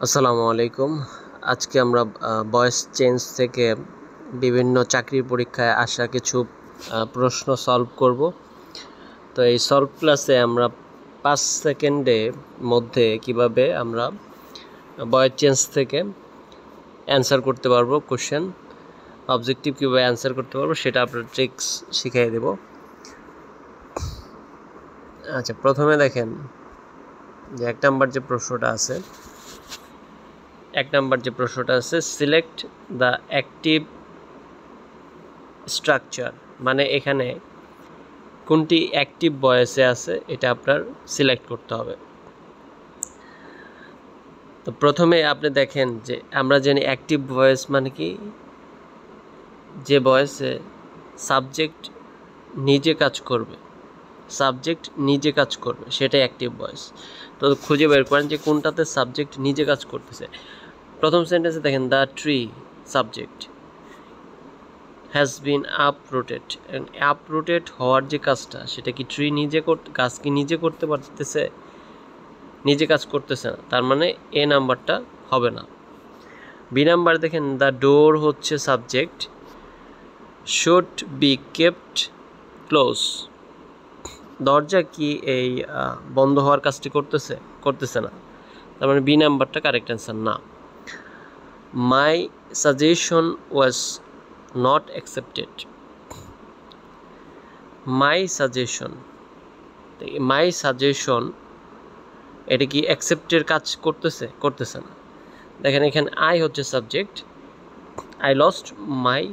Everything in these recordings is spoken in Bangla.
আসসালামু আলাইকুম। আজকে আমরা ভয়েস চেঞ্জ থেকে বিভিন্ন চাকরির পরীক্ষায় আসা কিছু প্রশ্ন সলভ করব। তো এই সলভ ক্লাসে আমরা 5 সেকেন্ডের মধ্যে কিভাবে আমরা ভয়েস চেঞ্জ থেকে অ্যান্সার করতে পারবো, কোশ্চেন অবজেক্টিভ কীভাবে অ্যান্সার করতে পারবো সেটা আপনার ট্রিক্স শিখিয়ে দেব। আচ্ছা, প্রথমে দেখেন যে এক নাম্বার যে প্রশ্নটা আছে সিলেক্ট দ্য অ্যাক্টিভ স্ট্রাকচার, মানে এখানে কোনটি অ্যাক্টিভ ভয়েসে আছে এটা আপনার সিলেক্ট করতে হবে। তো প্রথমে আপনি দেখেন যে আমরা জানি অ্যাক্টিভ ভয়েস মানে কি, যে ভয়েসে সাবজেক্ট নিজে কাজ করবে সেটাই অ্যাক্টিভ ভয়েস। তো খুঁজে বের করেন যে কোনটাতে সাবজেক্ট নিজে কাজ করতেছে। প্রথম সেন্টেন্সে দেখেন the tree subject has been uprooted হওয়ার যে কাজটা, সেটা কি ট্রি গাছ কি নিজে করতে পারতেছে? নিজে কাজ করতেছে না, তার মানে এ নাম্বারটা হবে না। বি নাম্বার দেখেন দ্য ডোর হচ্ছে subject, should be kept close, দরজা কি এই বন্ধ হওয়ার কাজটি করতেছে না, তার মানে বি নাম্বারটা কারেক্ট অ্যান্সার না। মাই suggestion was not accepted, my suggestion এটা কি অ্যাকসেপ্টের কাজ করতেছে না। দেখেন এখানে আই হচ্ছে subject, I lost my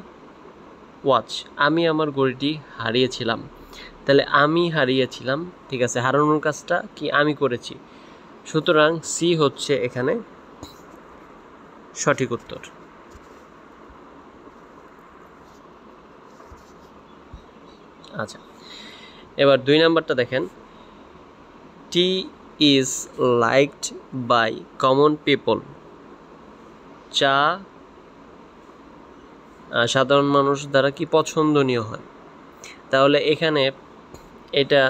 watch, আমি আমার ঘড়িটি হারিয়েছিলাম। তাহলে আমি হারিয়েছিলাম, ঠিক আছে, হারানোর কাজটা কি আমি করেছি, সুতরাং সি হচ্ছে এখানে সঠিক উত্তর। আচ্ছা, এবার 2 নাম্বারটা দেখেন tea is liked by common people, চা সাধারণ মানুষ দ্বারা কি পছন্দনীয় হয়। তাহলে এখানে এটা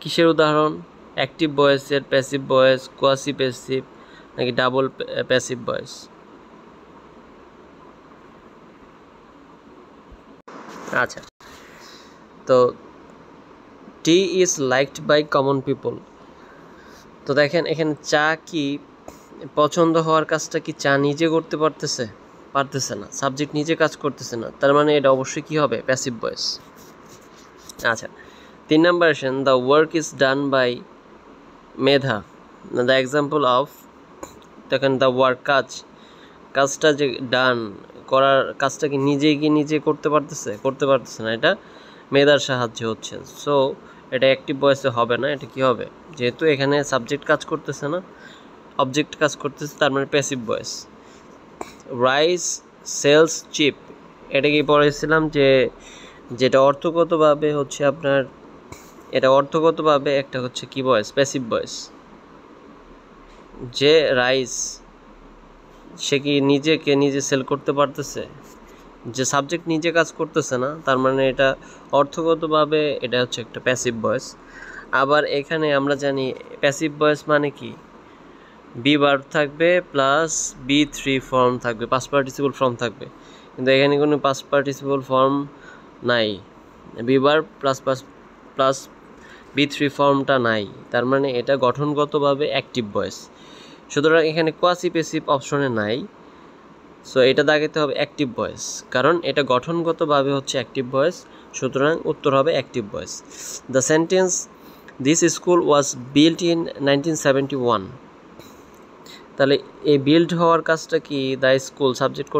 কিসের উদাহরণ? অ্যাক্টিভ ভয়েসের, প্যাসিভ ভয়েস, কোয়াসি প্যাসিভ নাকি ডাবল প্যাসিভ ভয়েস? আচ্ছা, তো tea is liked by common people, তো দেখেন এখানে চা কি পছন্দ হওয়ার কাজটা কি চা নিজে করতে পারতেছে না, সাবজেক্ট নিজে কাজ করতেছে না, তার মানে এটা অবশ্যই কি হবে? Passive voice. আচ্ছা, 3 নাম্বার আসেন the work is done by Medha, the example of, দেখেন দ্য ওয়ার্ক কাজটা যে ডান করার কাজটা কি নিজে করতে পারতেছে না, এটা মেধার সাহায্যে হচ্ছে। সো এটা অ্যাক্টিভ ভয়েসে হবে না, এটা কি হবে? যেহেতু এখানে সাবজেক্ট কাজ করতেছে না, অবজেক্ট কাজ করতেছে, তার মানে passive voice. Rice sells cheap, এটা কি পড়েছিলাম যে যেটা অর্থগতভাবে হচ্ছে আপনার, এটা অর্থগতভাবে একটা হচ্ছে কি ভয়েস? Passive voice. যে রাইস সে কি নিজে সেল করতে পারতেছে, যে সাবজেক্ট নিজে কাজ করতেছে না, তার মানে এটা অর্থগতভাবে এটা হচ্ছে একটা প্যাসিভ ভয়েস। আবার এখানে আমরা জানি প্যাসিভ ভয়েস মানে কি, বি ভার্ব থাকবে প্লাস B3 ফর্ম থাকবে, পাস্ট পার্টিসিপল ফর্ম থাকবে, কিন্তু এখানে কোনো পাস্ট পার্টিসিপল ফর্ম নাই, বি ভার্ব প্লাস B3 ফর্মটা নাই, তার মানে এটা গঠনগতভাবে অ্যাক্টিভ ভয়েস। সুতরাং এখানে কোয়াসি প্যাসিভ অপশনে নাই, সো এটা দাগাতে হবে অ্যাক্টিভ ভয়েস, কারণ এটা গঠনগতভাবে হচ্ছে অ্যাক্টিভ ভয়েস, সুতরাং উত্তর হবে active voice. The sentence this school was built in 1971, তাহলে এই বিল্ড হওয়ার কাজটা কি দ্য স্কুল সাবজেক্ট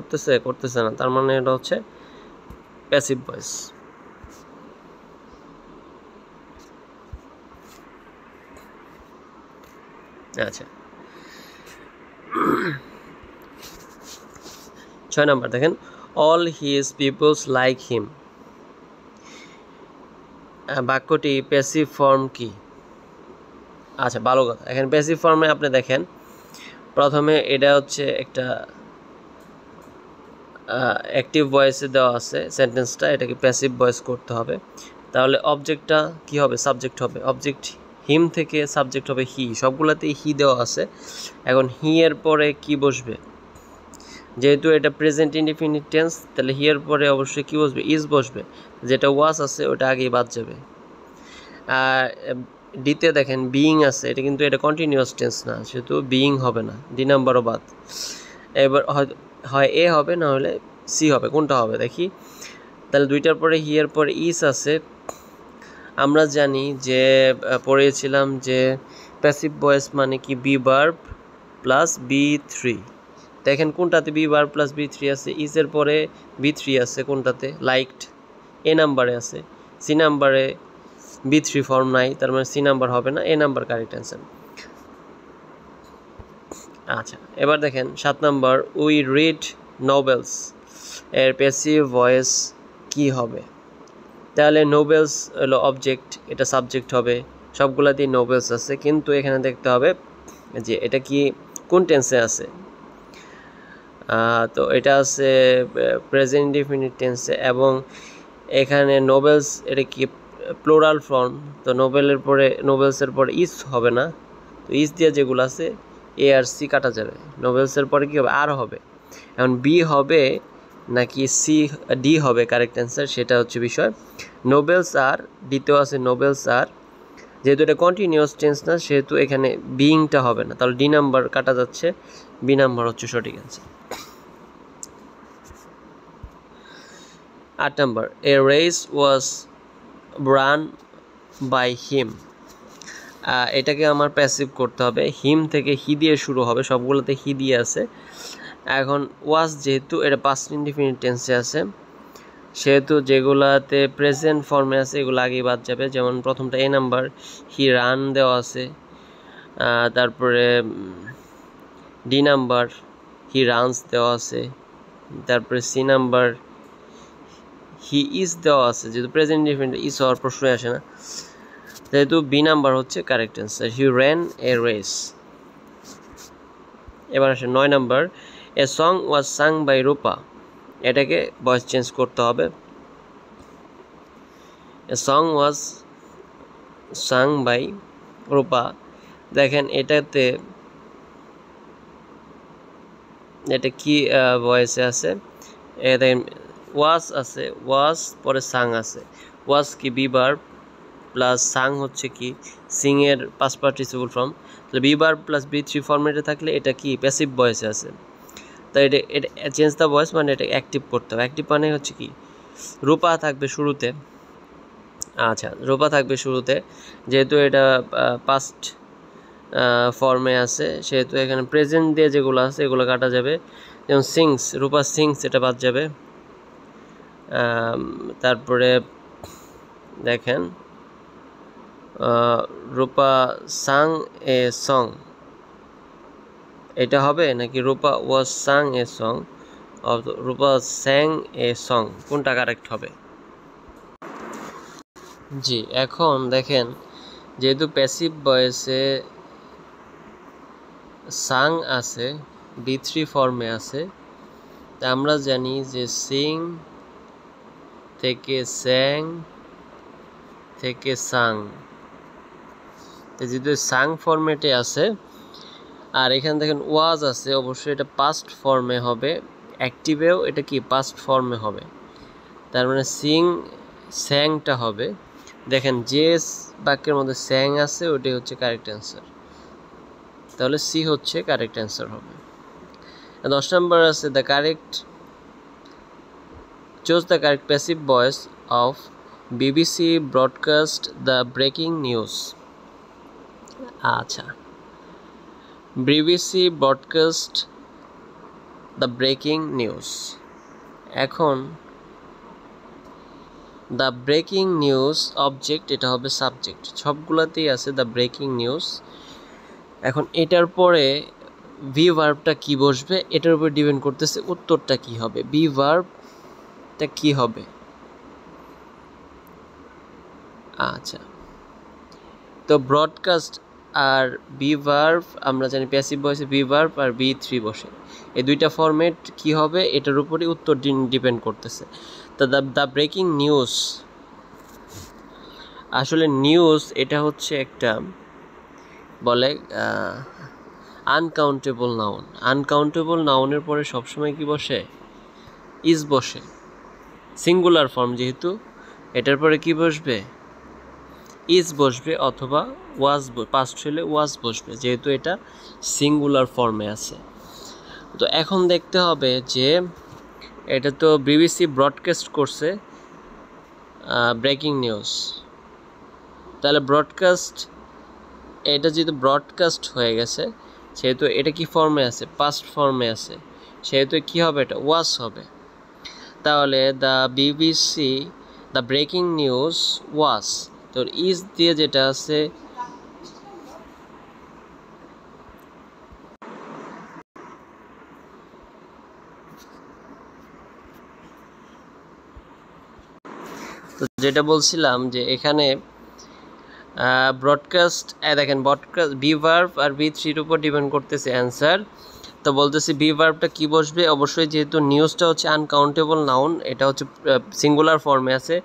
করতেছে না, তার মানে এটা হচ্ছে প্যাসিভ ভয়েস। আচ্ছা, 6 নাম্বার দেখেন all his people's like him, বাক্যটি প্যাসিভ ফর্ম কি? আচ্ছা, ভালো কথা, এখানে প্যাসিভ ফর্মে আপনি দেখেন প্রথমে এটা হচ্ছে একটা অ্যাক্টিভ ভয়েসে দেওয়া আছে সেন্টেন্সটা, এটাকে প্যাসিভ ভয়েস করতে হবে, তাহলে অবজেক্টটা কি হবে? সাবজেক্ট হবে, অবজেক্ট হিম থেকে সাবজেক্ট হবে হি, সবগুলাতেই হি দেওয়া আছে। এখন হি এর পরে কি বসবে, যেহেতু এটা প্রেজেন্ট ইনডিফিনিট টেন্স, তাহলে হি এর পরে অবশ্যই কি বসবে, ইজ বসবে। যেটা ওয়াজ আছে ওটা আগেই বাদ যাবে। আর ডিতে দেখেন বিইং আছে, এটা কিন্তু এটা কন্টিনিউয়াস টেন্স না, সেহেতু বিইং হবে না, ডি নাম্বারও বাদ। এবার হয় এ হবে, না হলে সি হবে, কোনটা হবে দেখি। তাহলে দুইটার পরে হি এর পরে ইজ আছে। আমরা জানি যে পড়িয়েছিলাম যে প্যাসিভ ভয়েস মানে কি বি ভার্ব প্লাস B3। দেখেন কোনটাতে বি ভার্ব প্লাস B3 আছে, ইজের পরে B3 আছে কোনটাতে, লাইকড এ নাম্বারে আছে, সি নাম্বারে B3 ফর্ম নাই, তার মানে সি নাম্বার হবে না, এ নাম্বার কারেক্ট অ্যান্সার। আচ্ছা, এবার দেখেন 7 নাম্বার, উই রিড নোবেলস এর প্যাসিভ ভয়েস কি হবে। তাহলে নোবেলস হলো অবজেক্ট, এটা সাবজেক্ট হবে, সবগুলাতেই নোবেলস আছে, কিন্তু এখানে দেখতে হবে যে এটা কি কোন টেন্সে আছে। তো এটা আছে প্রেজেন্ট ইনডিফিনিট টেন্সে, এবং এখানে নোবেলস এটা কি প্লোরাল ফর্ম, তো নোবেলসের পরে ইজ হবে না, তো ইজ দিয়ে যেগুলো আছে এ আর সি কাটা যাবে, নোবেলসের পরে কী হবে, আর হবে। এখন বি হবে নাকি সি ডি হবে কারেক্ট অ্যান্সার, সেটা হচ্ছে বিষয়। নোবেলস আর, ডিতেও আছে নোবেলস আর, যেহেতু এটা কন্টিনিউয়াস টেন্স না সেহেতু এখানে বিইংটা হবে না, তাহলে ডি নাম্বার কাটা যাচ্ছে, বি নাম্বার হচ্ছে সঠিক answer. 8 number, a race was run by him. এটাকে আমার প্যাসিভ করতে হবে, হিম থেকে হি দিয়ে শুরু হবে, সবগুলোতে হি দিয়ে আছে। এখন ওয়াজ যেহেতু এটা পাস্ট ইনডিফিনিট টেন্সে আছে, সেহেতু যেগুলাতে প্রেজেন্ট ফর্মে আছে এগুলো আগেই বাদ যাবে। যেমন প্রথমটা এ নাম্বার, হি রান দেওয়া আছে, তারপরে ডি নাম্বার হি রানস দেওয়া আছে, তারপরে সি নাম্বার হি ইজ দেওয়া আছে, যেহেতু প্রেজেন্ট ইনডিফিনিট ইজ হওয়ার প্রশ্নই আসে না, যেহেতু বি নাম্বার হচ্ছে correct answer, he ran a race. এবার আসে 9 number, a song was sung by Rupa. এটাকে ভয়েস চেঞ্জ করতে হবে, এ সং ওয়াজ সাং বাই রূপা। দেখেন এটাতে এটা কি ভয়েসে আছে, দেখেন ওয়াজ আছে, ওয়াজ পরে সাং আছে, ওয়াজ কি বি ভার্ব প্লাস সাং হচ্ছে কি সিংয়ের পাস্ট পার্টিসিপল ফর্ম, তাহলে বি ভার্ব প্লাস B3 ফর্মেটে থাকলে এটা কি প্যাসিভ ভয়েসে আছে। তাই এটা চেঞ্জ দ্য ভয়েস মানে এটা অ্যাক্টিভ করতে হবে। অ্যাক্টিভ মানে হচ্ছে কি রূপা থাকবে শুরুতে, আচ্ছা রূপা থাকবে শুরুতে, যেহেতু এটা পাস্ট ফর্মে আছে সেহেতু এখানে প্রেজেন্ট দিয়ে যেগুলো আছে এগুলো কাটা যাবে, যেমন সিংস, রূপা সিংস এটা বাদ যাবে। তারপরে দেখেন রূপা সাং এ সং, এটা হবে নাকি Rupa was sung a song, Rupa sang a song, কোনটা কারেক্ট হবে। জি, এখন দেখেন যেহেতু প্যাসিভ ভয়েসে সাং আছে, B3 ফর্মে আছে, তা আমরা জানি যে সিং থেকে স্যাং থেকে সাং, যেহেতু সাং ফর্মেটে আছে, আর এখানে দেখেন ওয়াজ আছে, অবশ্যই এটা পাস্ট ফর্মে হবে, অ্যাক্টিভেও এটা কি পাস্ট ফর্মে হবে, তার মানে সিং স্যাংটা হবে। দেখেন যে বাক্যের মধ্যে স্যাং আছে ওটাই হচ্ছে কারেক্ট অ্যান্সার, তাহলে সি হচ্ছে কারেক্ট অ্যান্সার হবে। 10 নম্বর আছে the correct choose the correct passive voice of BBC broadcast the breaking news. আচ্ছা, BBC broadcast the breaking news. এখন দ্য ব্রেকিং নিউজ অবজেক্ট, এটা হবে সাবজেক্ট, সবগুলাতেই আছে দ্য ব্রেকিং নিউজ। এখন এটার পরে বি ভার্বটা কি বসবে এটার উপর ডিপেন্ড করতেছে উত্তরটা কি হবে, বি ভার্বটা কি হবে। আচ্ছা, তো ব্রডকাস্ট আর বি ভার্ব আমরা জানি প্যাসিভ ভয়েসে বি ভার্ব আর B3 বসে, এই দুইটা ফরম্যাট কি হবে এটার উপরই উত্তর ডিপেন্ড করতেছে। তো দ্য ব্রেকিং নিউজ আসলে নিউজ এটা হচ্ছে একটা বলে আনকাউন্টেবল নাউন। আনকাউন্টেবল নাউনের পরে সবসময় কি বসে? ইজ বসে। সিঙ্গুলার ফর্ম যেহেতু এটার পরে কি বসবে? ইজ বসবে, অথবা ওয়াজ, পাস্ট হলে ওয়াজ বসবে, যেহেতু এটা সিঙ্গুলার ফর্মে আছে। তো এখন দেখতে হবে যে এটা তো বিবিসি ব্রডকাস্ট করছে ব্রেকিং নিউজ, তাহলে ব্রডকাস্ট, এটা যেহেতু ব্রডকাস্ট হয়ে গেছে সেহেতু এটা কি ফর্মে আছে? পাস্ট ফর্মে আছে, সেহেতু কি হবে? এটা ওয়াজ হবে। তাহলে the BBC the breaking news ওয়াজ, তো ইজ দিয়ে যেটা আছে তো যেটা বলছিলাম যে এখানে ব্রডকাস্ট, দেখেন ব্রডকাস্ট বি ভার্ব আর বি থ্রির উপর ডিপেন্ড করতেছে অ্যান্সার। তো বলতেছি বি ভার্বটা কি বসবে? অবশ্যই যেহেতু নিউজটা হচ্ছে আনকাউন্টেবল নাউন, এটা হচ্ছে সিঙ্গুলার ফর্মে আছে,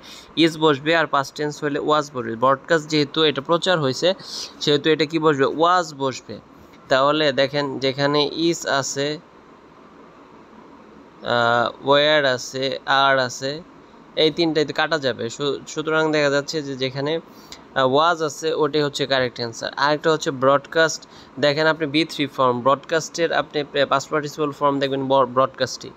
ইজ বসবে, আর পাস্ট টেন্স হলে ওয়াজ বসবে। ব্রডকাস্ট যেহেতু এটা প্রচার হয়েছে সেহেতু এটা কি বসবে? ওয়াজ বসবে। তাহলে দেখেন যেখানে ইজ আছে, ওয়ার আছে, আর আছে, এই তিনটাতে কাটা যাবে, সুতরাং দেখা যাচ্ছে যে যেখানে ওয়াজ আছে ওটাই হচ্ছে কারেক্ট অ্যান্সার। আরেকটা হচ্ছে ব্রডকাস্ট, দেখেন আপনি বি থ্রি ফর্ম, ব্রডকাস্টের আপনি পাস্ট পার্টিসিপল ফর্ম দেখবেন ব্রডকাস্টই,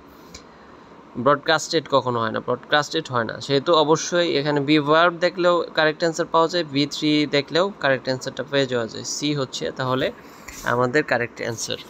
ব্রডকাস্টেড কখনো হয় না, ব্রডকাস্টেড হয় না, সেহেতু অবশ্যই এখানে বি ভার্ব দেখলেও কারেক্ট অ্যান্সার পাওয়া যায়, বি থ্রি দেখলেও কারেক্ট অ্যান্সারটা পেয়ে যাওয়া যায়। সি হচ্ছে তাহলে আমাদের কারেক্ট অ্যান্সার।